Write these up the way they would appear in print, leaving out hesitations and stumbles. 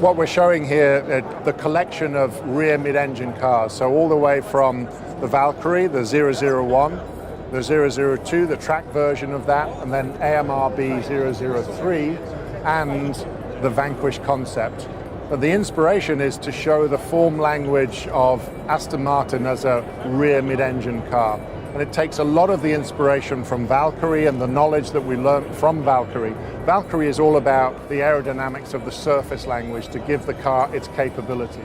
What we're showing here, the collection of rear mid-engine cars, so all the way from the Valkyrie, the 001, the 002, the track version of that, and then AMRB 003, and the Vanquish Concept. But the inspiration is to show the form language of Aston Martin as a rear mid-engine car. And it takes a lot of the inspiration from Valkyrie and the knowledge that we learned from Valkyrie. Valkyrie is all about the aerodynamics of the surface language to give the car its capability,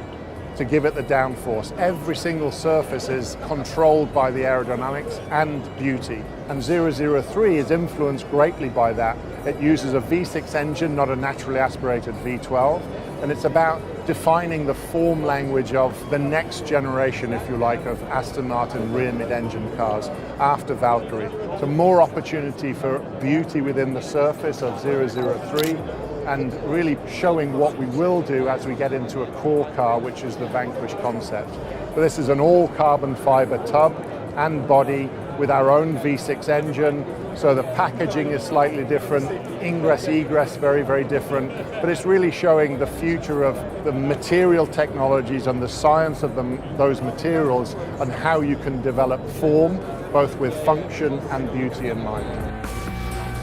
to give it the downforce. Every single surface is controlled by the aerodynamics and beauty. And 003 is influenced greatly by that. It uses a V6 engine, not a naturally aspirated V12. And it's about defining the form language of the next generation, if you like, of Aston Martin rear mid-engine cars after Valkyrie. So more opportunity for beauty within the surface of 003 and really showing what we will do as we get into a core car, which is the Vanquish Concept. But this is an all carbon fiber tub and body with our own V6 engine, so the packaging is slightly different, ingress, egress, very, very different, but it's really showing the future of the material technologies and the science of those materials and how you can develop form, both with function and beauty in mind.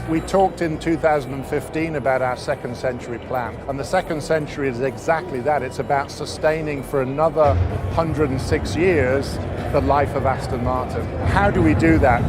We talked in 2015 about our second century plan, and the second century is exactly that. It's about sustaining for another 106 years the life of Aston Martin. How do we do that?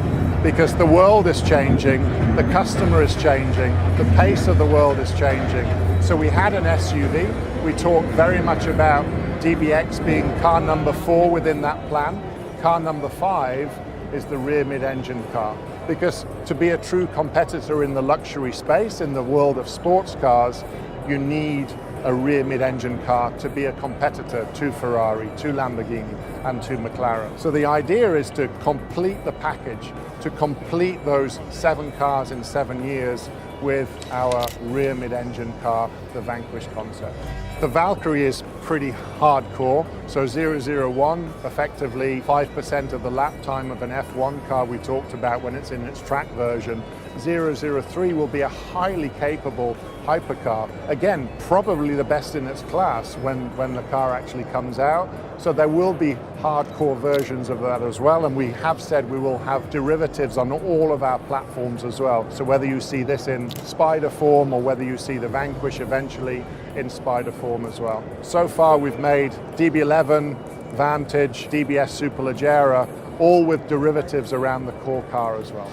Because the world is changing, the customer is changing, the pace of the world is changing. So we had an SUV. We talked very much about DBX being car number 4 within that plan. Car number 5 is the rear mid-engine car. Because to be a true competitor in the luxury space, in the world of sports cars, you need a rear mid-engine car to be a competitor to Ferrari, to Lamborghini, and to McLaren. So the idea is to complete the package, to complete those 7 cars in 7 years with our rear mid-engine car, the Vanquish Concept. The Valkyrie is pretty hardcore, so 001, effectively 5% of the lap time of an F1 car we talked about when it's in its track version. 003 will be a highly capable hypercar. Again, probably the best in its class when the car actually comes out. So there will be hardcore versions of that as well, and we have said we will have derivatives on all of our platforms as well. So whether you see this in Spider form or whether you see the Vanquish eventually in Spider form as well. So far we've made DB11, Vantage, DBS Superleggera, all with derivatives around the core car as well.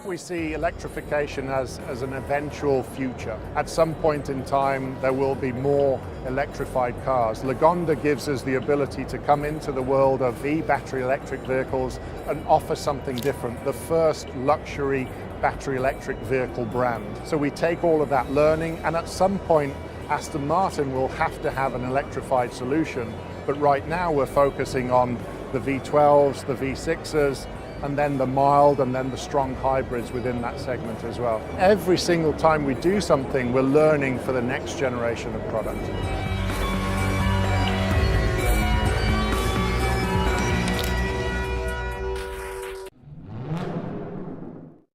We see electrification as an eventual future. At some point in time, there will be more electrified cars. Lagonda gives us the ability to come into the world of battery electric vehicles and offer something different, the first luxury battery electric vehicle brand. So we take all of that learning, and at some point, Aston Martin will have to have an electrified solution. But right now, we're focusing on the V12s, the V6s, and then the mild and then the strong hybrids within that segment as well. Every single time we do something, we're learning for the next generation of product.